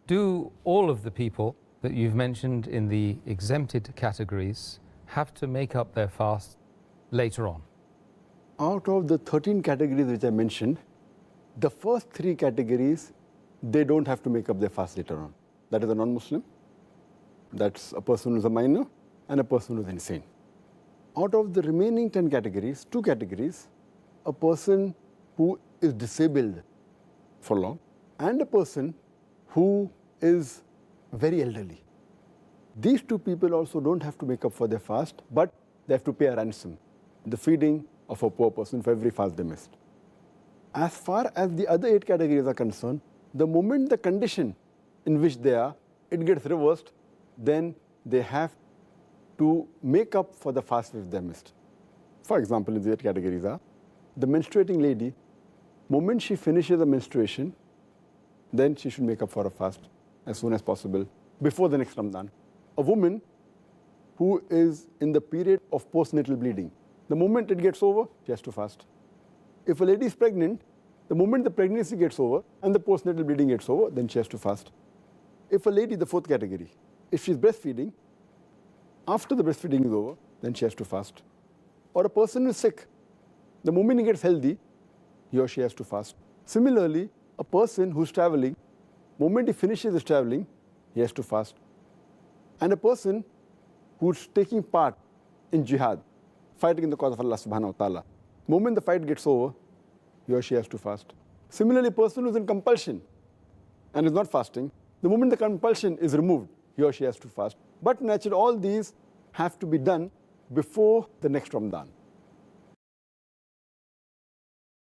Do all of the people that you've mentioned in the exempted categories have to make up their fast later on? Out of the 13 categories which I mentioned, the first 3 categories, they don't have to make up their fast later on. That is a non-Muslim, that's a person who's a minor, and a person who's insane. Out of the remaining 10 categories, 2 categories, a person who is disabled for long and a person who is very elderly. These 2 people also don't have to make up for their fast, but they have to pay a ransom, the feeding of a poor person for every fast they missed. As far as the other 8 categories are concerned, the moment the condition in which they are, it gets reversed, then they have to make up for the fast which they missed. For example, in the 8 categories are, the menstruating lady, moment she finishes the menstruation, then she should make up for a fast as soon as possible before the next Ramadan. A woman who is in the period of postnatal bleeding, the moment it gets over, she has to fast. If a lady is pregnant, the moment the pregnancy gets over and the postnatal bleeding gets over, then she has to fast. If a lady, the 4th category, if she's breastfeeding, after the breastfeeding is over, then she has to fast. Or a person is sick, the moment he gets healthy, he or she has to fast. Similarly, a person who's traveling, moment he finishes his traveling, he has to fast. And a person who's taking part in jihad, fighting in the cause of Allah subhanahu wa ta'ala, moment the fight gets over, he or she has to fast. Similarly, a person who's in compulsion and is not fasting, the moment the compulsion is removed, he or she has to fast. But naturally, all these have to be done before the next Ramadan.